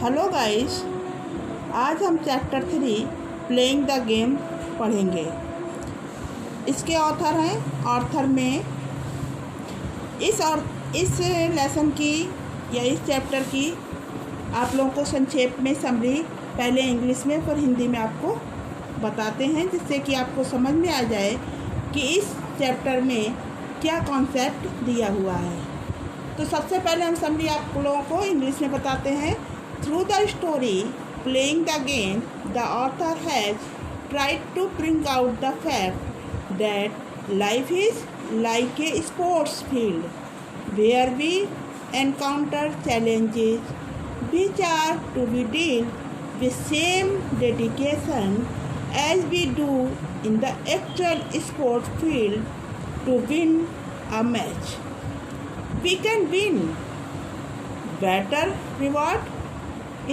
Hello guys, आज हम chapter 3 playing the game पढ़ेंगे। इसके ऑथर हैं ऑर्थर में। इस लेसन की या इस चैप्टर की आप लोगों को संक्षेप में समरी पहले इंग्लिश में फिर हिंदी में आपको बताते हैं, जिससे कि आपको समझ में आ जाए कि इस चैप्टर में क्या कॉन्सेप्ट दिया हुआ है। तो सबसे पहले हम समरी आप लोगों को इंग्लिश में बताते हैं। Through the story playing the game the author has tried to bring out the fact that life is like a sports field where we encounter challenges which are to be dealt with same dedication as we do in the actual sports field to win a match. We can win better reward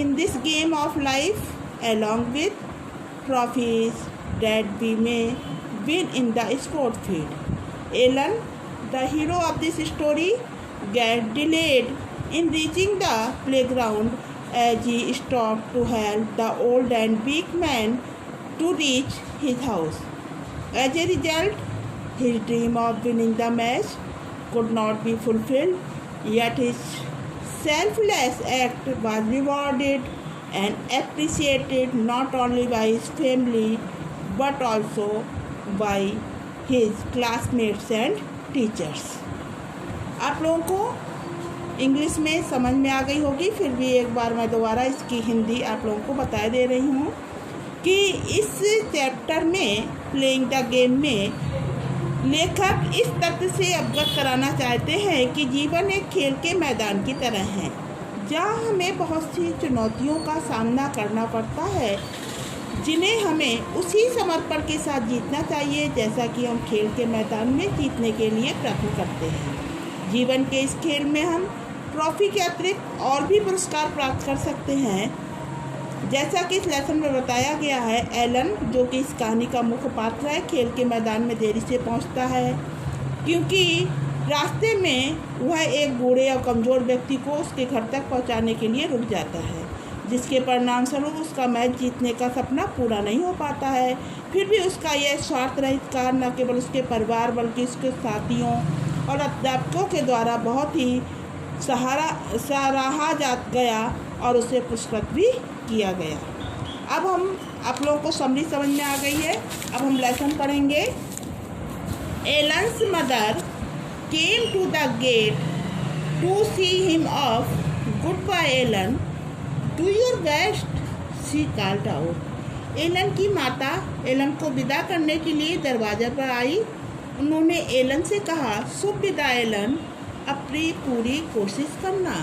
in this game of life along with trophies that we may win in the sport field. Alan, the hero of this story, gets delayed in reaching the playground as he stopped to help the old and weak man to reach his house. As a result, his dream of winning the match could not be fulfilled, yet his selfless act was rewarded and appreciated not only by his family but also by his classmates and teachers. आप लोगों को English में समझ में आ गई होगी, फिर भी एक बार मैं दोबारा इसकी हिंदी आप लोगों को बता दे रही हूँ कि इस चैप्टर में प्लेइंग द गेम में लेखक इस तथ्य से अवगत कराना चाहते हैं कि जीवन एक खेल के मैदान की तरह है, जहाँ हमें बहुत सी चुनौतियों का सामना करना पड़ता है, जिन्हें हमें उसी समर्पण के साथ जीतना चाहिए जैसा कि हम खेल के मैदान में जीतने के लिए प्रयत्न करते हैं। जीवन के इस खेल में हम ट्रॉफी के अतिरिक्त और भी पुरस्कार प्राप्त कर सकते हैं, जैसा कि इस लेसन में बताया गया है। एलन, जो कि इस कहानी का मुख्य पात्र है, खेल के मैदान में देरी से पहुंचता है क्योंकि रास्ते में वह एक बूढ़े और कमज़ोर व्यक्ति को उसके घर तक पहुंचाने के लिए रुक जाता है, जिसके परिणाम स्वरूप उसका मैच जीतने का सपना पूरा नहीं हो पाता है। फिर भी उसका यह स्वार्थ रहित कार्य न केवल उसके परिवार बल्कि उसके साथियों और अध्यापकों के द्वारा बहुत ही सराहा जा गया और उसे पुरस्कृत भी किया गया। अब हम आप लोगों को समरी समझ में आ गई है। अब हम लेसन पढ़ेंगे। Alan's mother came to the gate to see him off. Good bye Alan, do your best, she called out. Alan की माता एलन को विदा करने के लिए दरवाजे पर आई। उन्होंने एलन से कहा, शुभ विदा एलन, अपनी पूरी कोशिश करना।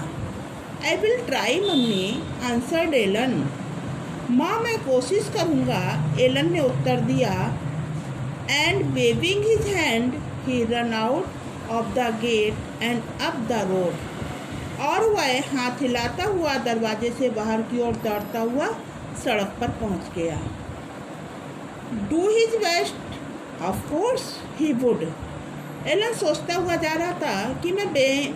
I will try mummy, answered Alan. माँ, मैं कोशिश करूँगा, एलन ने उत्तर दिया। And waving his hand he run out of the gate and up the road. और वह हाथ हिलाता हुआ दरवाजे से बाहर की ओर दौड़ता हुआ सड़क पर पहुँच गया। Do his best, of course he would. Alan सोचता हुआ जा रहा था कि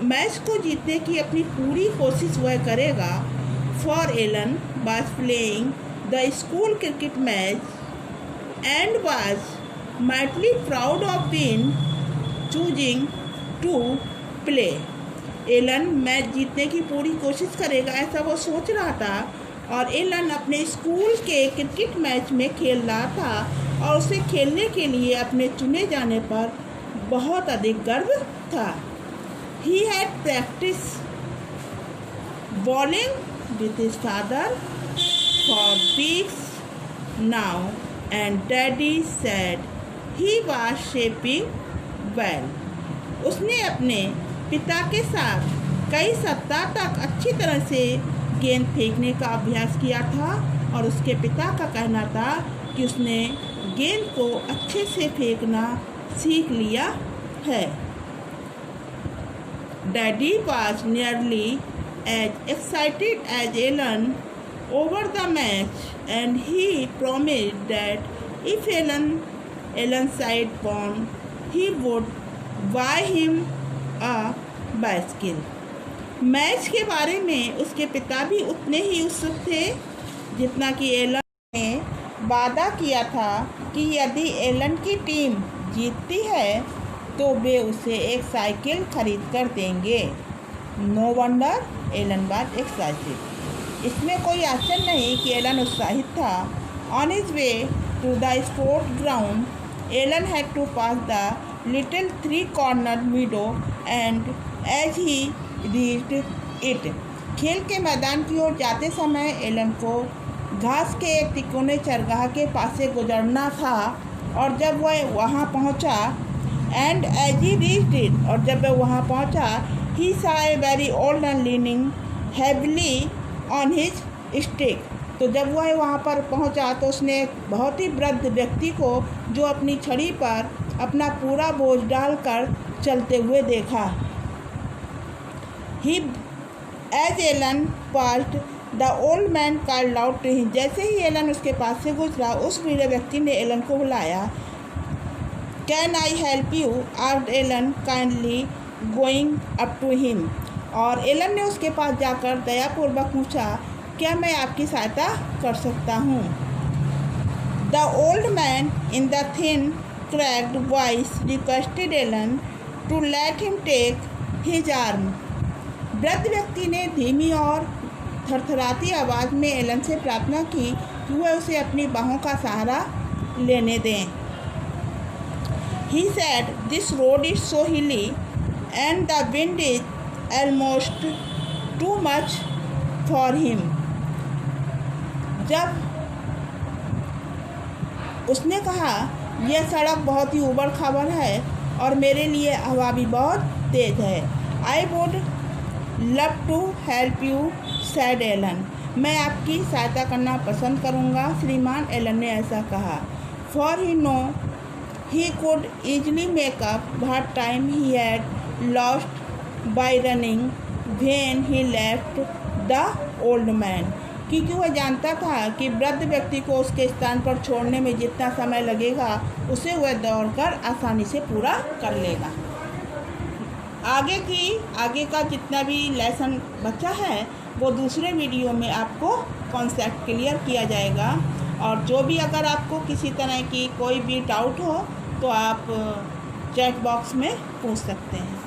मैच को जीतने की अपनी पूरी कोशिश वह करेगा। For Alan was playing the school cricket match and was mightily proud of being choosing to play. Alan match जीतने की पूरी कोशिश करेगा, ऐसा वो सोच रहा था। और एलन अपने स्कूल के क्रिकेट मैच में खेल रहा था और उसे खेलने के लिए अपने चुने जाने पर बहुत अधिक गर्व था। He had practiced bowling with his father for weeks now, and Daddy said he was shaping well. उसने अपने पिता के साथ कई सप्ताह तक अच्छी तरह से गेंद फेंकने का अभ्यास किया था और उसके पिता का कहना था कि उसने गेंद को अच्छे से फेंकना सीख लिया है। Daddy was nearly as excited as Ellen over the match, and he promised that if Ellen's side won, he would buy him a bicycle. Match के बारे में उसके पिता भी उतने ही उत्सुक थे जितना कि एलन ने वादा किया था कि यदि एलन की टीम जीतती है तो वे उसे एक साइकिल खरीद कर देंगे। No wonder Alan was excited. इसमें कोई आश्चर्य नहीं कि एलन उत्साहित था। On his way to the sport ground Alan had to pass the little 3-cornered meadow and as he reached it, खेल के मैदान की ओर जाते समय एलन को घास के एक तिकोने चरगाह के पास से गुजरना था और जब वह वहां पहुंचा and as he reached it, और जब वह वहां पहुंचा ही saw a very old and leaning heavily on his stick, तो जब वह वहाँ पर पहुँचा तो उसने एक बहुत ही वृद्ध व्यक्ति को जो अपनी छड़ी पर अपना पूरा बोझ डालकर चलते हुए देखा। He as Alan passed the old man called out to him, जैसे ही एलन उसके पास से गुजरा उस बूढ़े व्यक्ति ने एलन को बुलाया। Can I help you asked Alan kindly going up to him, और एलन ने उसके पास जाकर दयापूर्वक पूछा, क्या मैं आपकी सहायता कर सकता हूँ? The old man in the thin cracked voice requested Alan to let him take his arm. वृद्ध व्यक्ति ने धीमी और थरथराती आवाज़ में एलन से प्रार्थना की कि वह उसे अपनी बाहों का सहारा लेने दें। He said, "This road is so hilly and the wind is almost too much for him." जब उसने कहा, यह सड़क बहुत ही ऊबड़ खाबड़ है और मेरे लिए हवा भी बहुत तेज़ है। I would love to help you, said Ellen. मैं आपकी सहायता करना पसंद करूँगा, श्रीमान एलन ने ऐसा कहा। For he know he could easily make up what time he had lost by running when he left the old man, क्योंकि वह जानता था कि वृद्ध व्यक्ति को उसके स्थान पर छोड़ने में जितना समय लगेगा उसे वह दौड़कर आसानी से पूरा कर लेगा। आगे का जितना भी लेसन बचा है वो दूसरे वीडियो में आपको कॉन्सेप्ट क्लियर किया जाएगा, और जो भी अगर आपको किसी तरह की कोई भी डाउट हो तो आप चैट बॉक्स में पूछ सकते हैं।